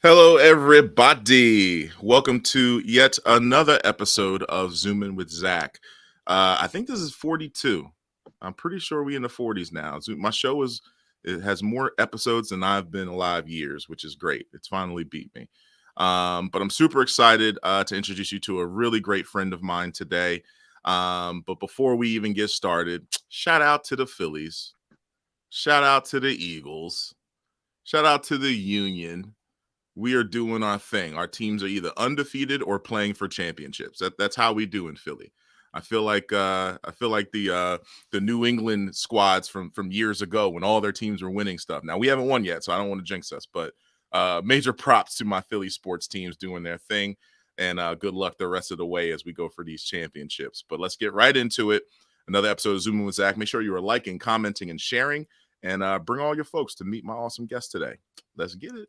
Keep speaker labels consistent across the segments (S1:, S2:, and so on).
S1: Hello, everybody. Welcome to yet another episode of Zoomin With Zack. I think this is 42. I'm pretty sure we in the 40s now. My show it has more episodes than I've been alive years, which is great. It's finally beat me. But I'm super excited to introduce you to a really great friend of mine today. But before we even get started, shout out to the Phillies. Shout out to the Eagles. Shout out to the Union. We are doing our thing. Our teams are either undefeated or playing for championships. That's how we do in Philly. I feel like the New England squads from years ago when all their teams were winning stuff. Now we haven't won yet, so I don't want to jinx us. But major props to my Philly sports teams doing their thing, and good luck the rest of the way as we go for these championships. But let's get right into it. Another episode of Zoomin With Zack. Make sure you are liking, commenting, and sharing, and bring all your folks to meet my awesome guest today. Let's get it.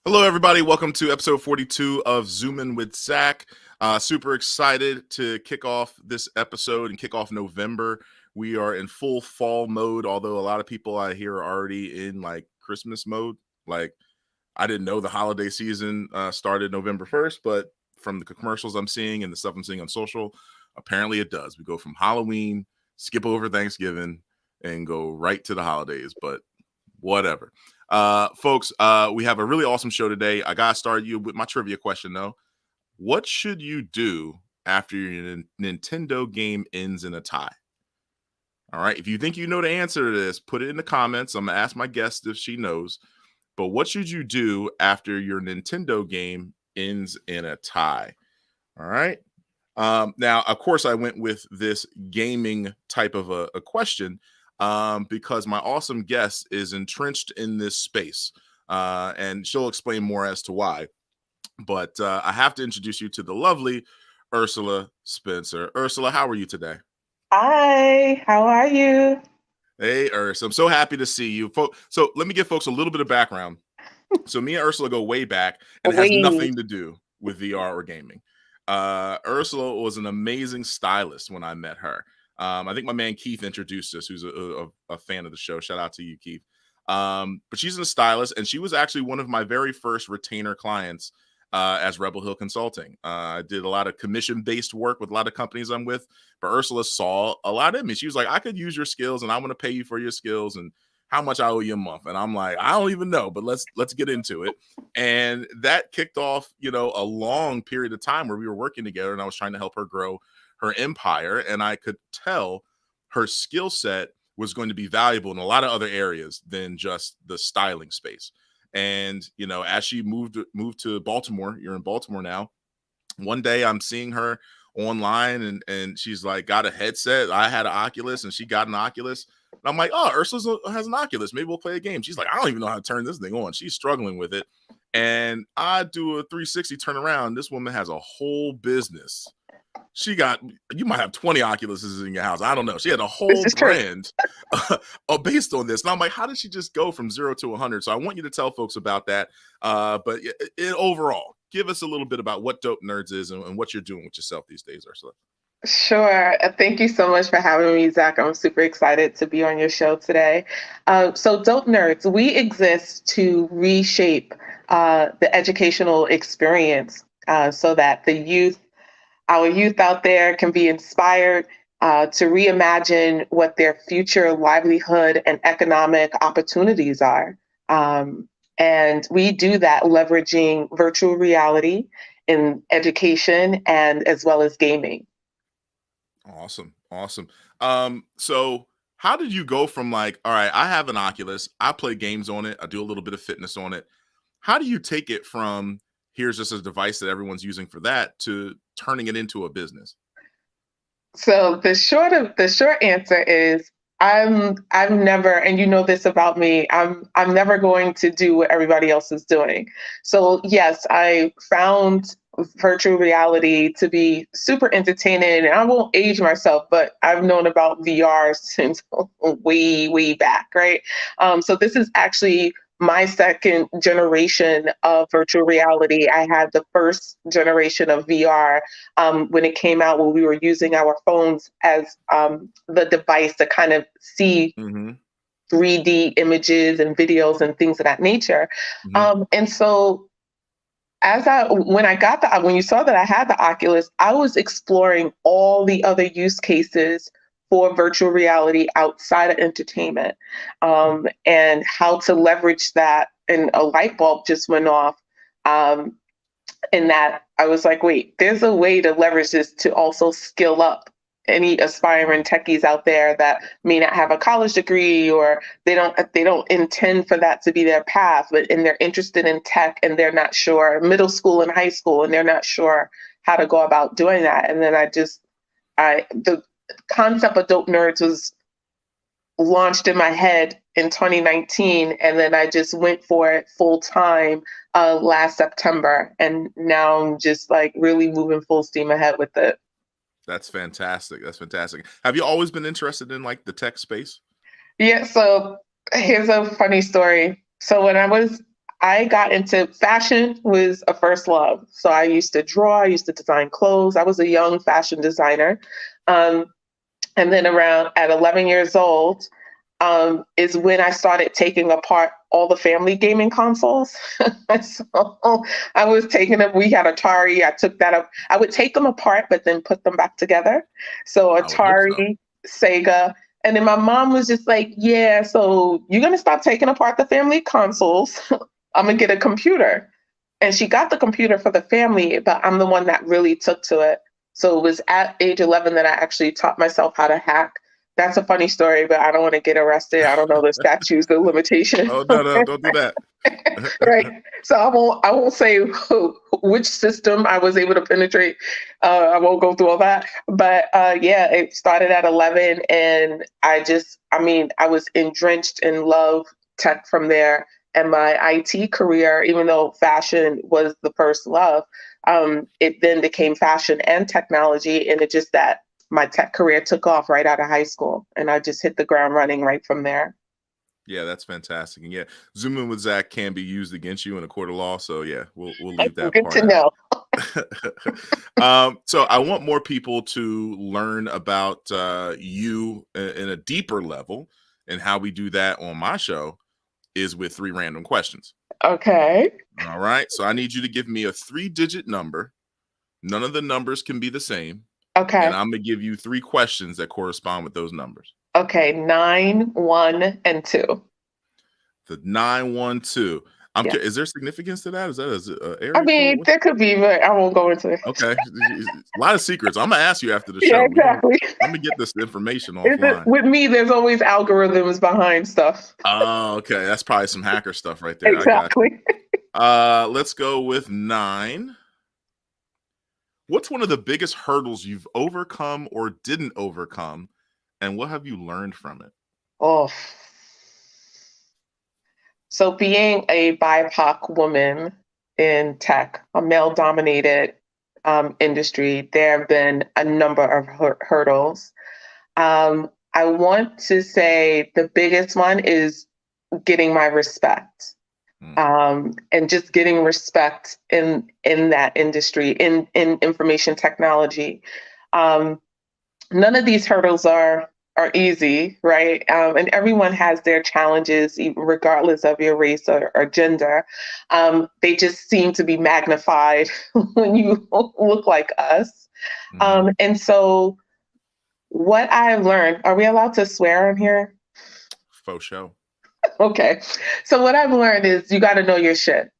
S1: Hello, everybody. Welcome to episode 42 of Zoomin With Zack. Super excited to kick off this episode and kick off November. We are in full fall mode, although a lot of people I hear are already in like Christmas mode. Like, I didn't know the holiday season started November 1st, but from the commercials I'm seeing and the stuff I'm seeing on social, apparently it does. We go from Halloween, skip over Thanksgiving, and go right to the holidays, but whatever. Folks, we have a really awesome show today. I gotta start you with my trivia question though. What should you do after your Nintendo game ends in a tie? All right. If you think you know the answer to this, put it in the comments. I'm gonna ask my guest if she knows. But what should you do after your Nintendo game ends in a tie? All right. Now, of course, I went with this gaming type of a question because my awesome guest is entrenched in this space, and she'll explain more as to why. But I have to introduce you to the lovely Ursula Spencer. Ursula, how are you today?
S2: Hi, how are you?
S1: Hey, Ursula, I'm so happy to see you. So let me give folks a little bit of background. So me and Ursula go way back, and it has
S2: Wait,
S1: nothing to do with VR or gaming. Ursula was an amazing stylist when I met her. I think my man Keith introduced us, who's a fan of the show. Shout out to you, Keith. But she's a stylist, and she was actually one of my very first retainer clients as Rebel Hill Consulting. I did a lot of commission-based work with a lot of companies I'm with, but Ursula saw a lot in me. She was like, I could use your skills, and I want to pay you for your skills, and how much I owe you a month. And I'm like, I don't even know, but let's get into it. And that kicked off, a long period of time where we were working together, and I was trying to help her grow her empire, and I could tell her skill set was going to be valuable in a lot of other areas than just the styling space. And as she moved to Baltimore, you're in Baltimore now. One day I'm seeing her online, and she's like got a headset. I had an Oculus, and she got an Oculus. And I'm like, oh, Ursula has an Oculus. Maybe we'll play a game. She's like, I don't even know how to turn this thing on. She's struggling with it. And I do a 360 turnaround. This woman has a whole business. You might have 20 Oculuses in your house. I don't know. She had a
S2: this
S1: whole
S2: is true.
S1: brand based on this. And I'm like, how did she just go from 0 to 100? So I want you to tell folks about that. But overall, give us a little bit about what Dope Nerds is and what you're doing with yourself these days, Ursula.
S2: Sure. Thank you so much for having me, Zach. I'm super excited to be on your show today. So, Dope Nerds, we exist to reshape the educational experience so that our youth out there can be inspired to reimagine what their future livelihood and economic opportunities are. And we do that leveraging virtual reality in education and as well as gaming.
S1: Awesome. So how did you go from like, all right, I have an Oculus, I play games on it, I do a little bit of fitness on it. How do you take it from here's just a device that everyone's using for that to turning it into a business?
S2: So the short answer is I'm never, and you know this about me, I'm never going to do what everybody else is doing. So yes, I found virtual reality to be super entertaining. And I won't age myself, but I've known about VR since way, way back, right? So this is actually my second generation of virtual reality. I had the first generation of VR when it came out, when we were using our phones as the device to kind of see
S1: Mm-hmm.
S2: 3D images and videos and things of that nature.
S1: Mm-hmm.
S2: And so when you saw that I had the Oculus, I was exploring all the other use cases for virtual reality outside of entertainment, and how to leverage that. And a light bulb just went off. Um, in that I was like, wait, there's a way to leverage this to also skill up any aspiring techies out there that may not have a college degree, or they don't intend for that to be their path, and they're interested in tech and they're not sure, middle school and high school, and they're not sure how to go about doing that. And then the concept of Dope Nerds was launched in my head in 2019, and then I just went for it full time last September, and now I'm just like really moving full steam ahead with it.
S1: That's fantastic. That's fantastic. Have you always been interested in like the tech space?
S2: Yeah, so here's a funny story. So I got into fashion, was a first love. So I used to draw, I used to design clothes. I was a young fashion designer. Um, and then around at 11 years old, is when I started taking apart all the family gaming consoles. So I was taking them. We had Atari. I took that up. I would take them apart, but then put them back together. So
S1: I would hope so.
S2: Atari, Sega. And then my mom was just like, yeah, so you're going to stop taking apart the family consoles. I'm going to get a computer. And she got the computer for the family, but I'm the one that really took to it. So it was at age 11 that I actually taught myself how to hack. That's a funny story, but I don't want to get arrested. I don't know the statutes, the limitations.
S1: Oh no, don't do that.
S2: Right. So I won't say which system I was able to penetrate. I won't go through all that. But yeah, it started at 11, and I was drenched in love tech from there. And my IT career, even though fashion was the first love, it then became fashion and technology. And it just that my tech career took off right out of high school, and I just hit the ground running right from there.
S1: Yeah, that's fantastic. And yeah, Zoomin with Zack can be used against you in a court of law. So yeah, we'll leave that
S2: Good
S1: part
S2: to
S1: out.
S2: know.
S1: So I want more people to learn about you in a deeper level, and how we do that on my show is with 3 random questions.
S2: Okay.
S1: All right. So I need you to give me a 3-digit number. None of the numbers can be the same.
S2: Okay.
S1: And I'm going to give you 3 questions that correspond with those numbers.
S2: Okay. 9, 1, and 2.
S1: The 912.
S2: Yeah.
S1: Is there significance to that? Is that an area
S2: I
S1: code?
S2: mean, there could be, but I won't go into it.
S1: Okay. A lot of secrets. I'm going to ask you after the show.
S2: Yeah, exactly.
S1: Let me get this information offline.
S2: With me, there's always algorithms behind stuff.
S1: Oh, okay. That's probably some hacker stuff right there.
S2: Exactly.
S1: I got you. Let's go with 9. What's one of the biggest hurdles you've overcome or didn't overcome, and what have you learned from it?
S2: Oh. So being a BIPOC woman in tech, a male-dominated industry, there have been a number of hurdles. I want to say the biggest one is getting my respect. And just getting respect in that industry, in information technology. None of these hurdles are easy, right? And everyone has their challenges, regardless of your race or gender. They just seem to be magnified when you look like us. And so what I've learned, are we allowed to swear on here?
S1: Faux show.
S2: Okay. So what I've learned is you got to know your shit.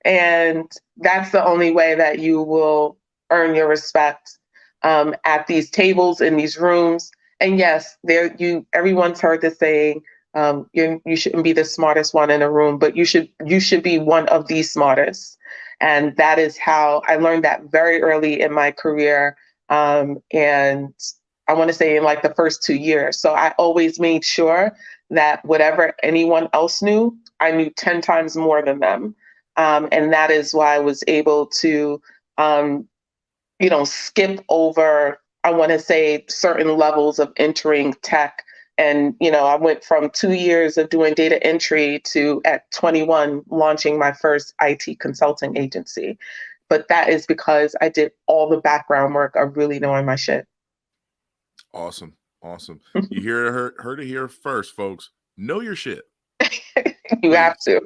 S2: And that's the only way that you will earn your respect at these tables, in these rooms. And yes, everyone's heard the saying, you shouldn't be the smartest one in a room, but you should be one of the smartest. And that is how I learned that very early in my career. And I want to say in like the first 2 years. So I always made sure that whatever anyone else knew, I knew 10 times more than them. And that is why I was able to skip over, I want to say, certain levels of entering tech. And, I went from 2 years of doing data entry to at 21 launching my first IT consulting agency. But that is because I did all the background work of really knowing my shit.
S1: Awesome. Awesome. You hear her to hear first, folks. Know your shit.
S2: You have
S1: Please.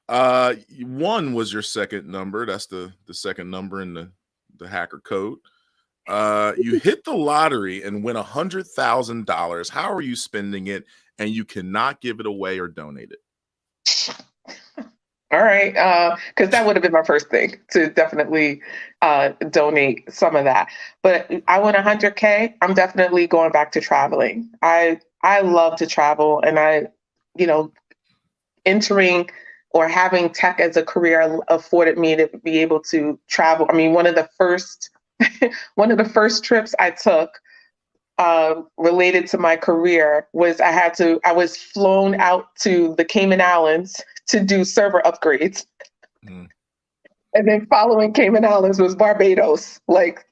S2: to.
S1: One was your second number. That's the second number in the hacker code. You hit the lottery and win $100,000. How are you spending it? And you cannot give it away or donate it.
S2: All right, because that would have been my first thing, to definitely donate some of that. But I won 100K. I'm definitely going back to traveling. I love to travel, and entering or having tech as a career afforded me to be able to travel. I mean, one of the first trips I took related to my career was I was flown out to the Cayman Islands to do server upgrades.
S1: Mm.
S2: And then following Cayman Islands was Barbados, like,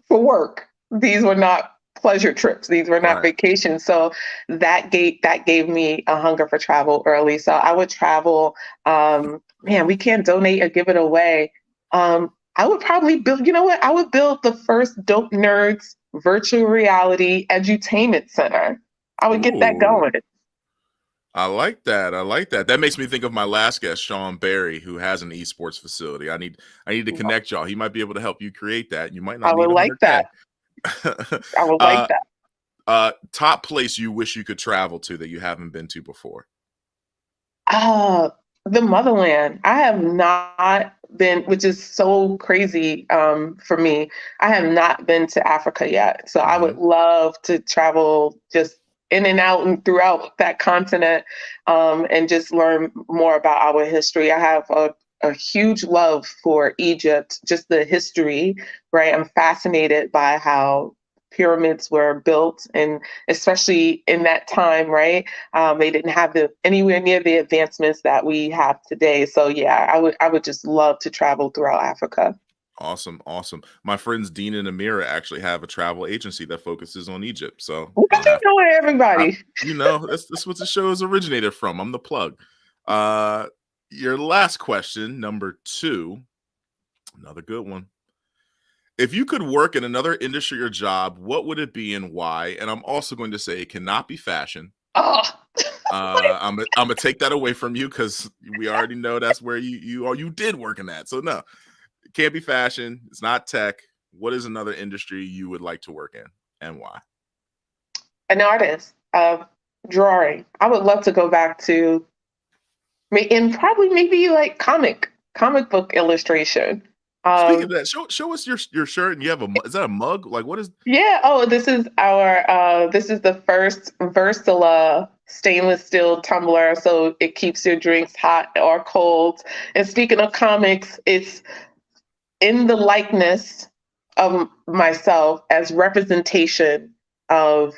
S2: for work. These were not pleasure trips. These were not vacations. So that gave me a hunger for travel early. So I would travel. Man, we can't donate or give it away. I would probably build, you know what? I would build the first Dope Nerds virtual reality edutainment center. I would get that going.
S1: I like that. I like that. That makes me think of my last guest, Sean Barry, who has an esports facility. I need to connect y'all. He might be able to help you create that. You might not need 100K.
S2: Like that. I would like that.
S1: Top place you wish you could travel to that you haven't been to before?
S2: The motherland. I have not been, which is so crazy for me. I have not been to Africa yet. So I would love to travel just in and out and throughout that continent, and just learn more about our history. I have a huge love for Egypt, just the history, right? I'm fascinated by how pyramids were built, and especially in that time, right? They didn't have anywhere near the advancements that we have today. So yeah, I would just love to travel throughout Africa.
S1: Awesome. Awesome. My friends Dean and Amira actually have a travel agency that focuses on Egypt. So
S2: look at you knowing everybody.
S1: That's what the show is originated from. I'm the plug. Your last question, number 2, another good one. If you could work in another industry or job, what would it be and why? And I'm also going to say it cannot be fashion.
S2: Oh.
S1: I'm gonna take that away from you because we already know that's where you did work in that. So no, it can't be fashion. It's not tech. What is another industry you would like to work in and why?
S2: An artist of drawing. I would love to go back to, and probably maybe like comic book illustration.
S1: Speaking of that, show us your shirt, and you have is that a mug? Like, what is?
S2: Yeah. Oh, this is the first VRsula stainless steel tumbler, so it keeps your drinks hot or cold. And speaking of comics, it's in the likeness of myself as representation of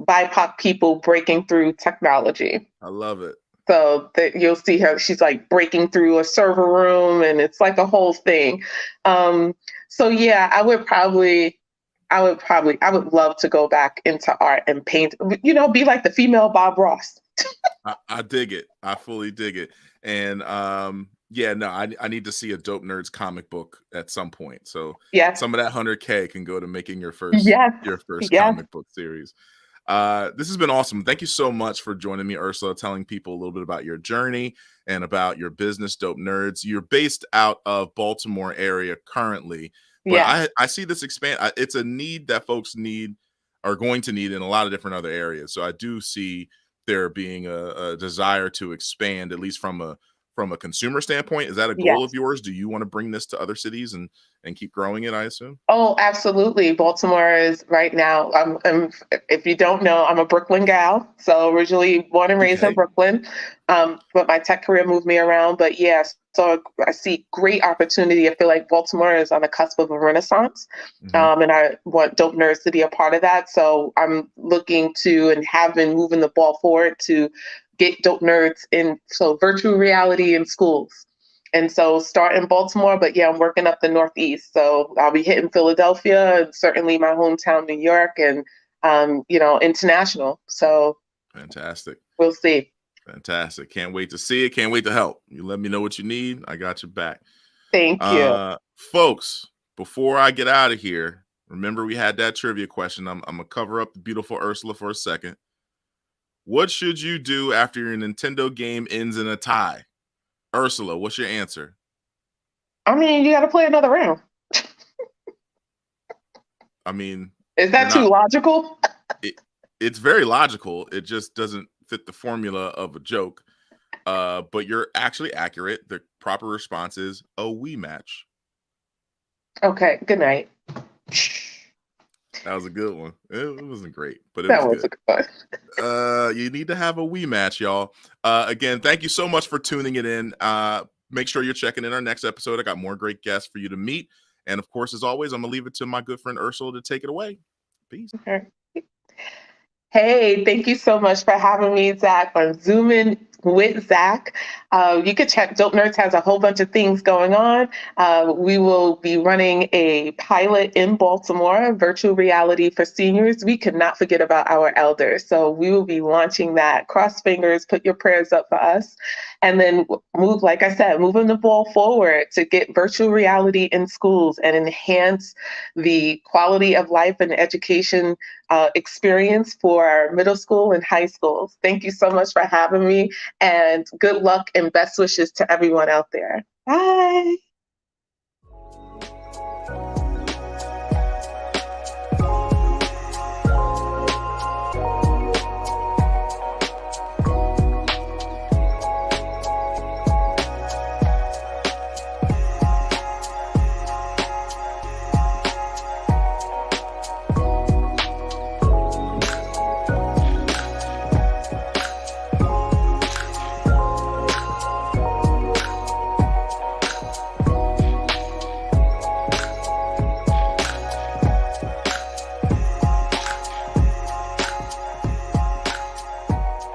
S2: BIPOC people breaking through technology.
S1: I love it.
S2: So that you'll see her, she's like breaking through a server room, and it's like a whole thing. So yeah, I would love to go back into art and paint, be like the female Bob Ross.
S1: I dig it. I fully dig it. And yeah, no, I need to see a Dope Nerds comic book at some point. So some of that 100K can go to making your first comic book series. This has been awesome. Thank you so much for joining me, Ursula, telling people a little bit about your journey and about your business, Dope Nerds. You're based out of Baltimore area currently, but I see this expand. It's a need that folks are going to need in a lot of different other areas. So I do see there being a desire to expand, at least from a consumer standpoint. Is that a goal of yours? Do you want to bring this to other cities and keep growing it, I assume?
S2: Oh, absolutely. Baltimore is right now. If you don't know, I'm a Brooklyn gal. So originally born and raised in Brooklyn, but my tech career moved me around. But yes, so I see great opportunity. I feel like Baltimore is on the cusp of a renaissance, and I want Dope Nerds to be a part of that. So I'm looking to and have been moving the ball forward to get Dope Nerds in virtual reality in schools. And so start in Baltimore, but yeah, I'm working up the Northeast. So I'll be hitting Philadelphia and certainly my hometown, New York, and international. So
S1: Fantastic.
S2: we'll see.
S1: Fantastic. Can't wait to see it. Can't wait to help. You let me know what you need. I got your back.
S2: Thank you.
S1: Folks, before I get out of here, remember we had that trivia question. I'm going to cover up the beautiful Ursula for a second. What should you do after your Nintendo game ends in a tie? Ursula, what's your answer?
S2: I mean, you got to play another round.
S1: I mean,
S2: is that too logical?
S1: It's very logical. It just doesn't fit the formula of a joke. But you're actually accurate. The proper response is a Wii match.
S2: Okay, good night.
S1: That was a good one. It wasn't great, but it was good.
S2: A good one.
S1: You need to have a Wii match, y'all. Again, thank you so much for tuning it in. Make sure you're checking in our next episode. I got more great guests for you to meet. And of course, as always, I'm going to leave it to my good friend Ursula to take it away. Peace.
S2: Okay. Hey, thank you so much for having me, Zach, on Zoomin with Zack. You could check, Dope Nerds has a whole bunch of things going on. We will be running a pilot in Baltimore, virtual reality for seniors. We could not forget about our elders. So we will be launching that. Cross fingers, put your prayers up for us. And then move, like I said, moving the ball forward to get virtual reality in schools and enhance the quality of life and education experience for middle school and high schools. Thank you so much for having me, and good luck and best wishes to everyone out there. Bye.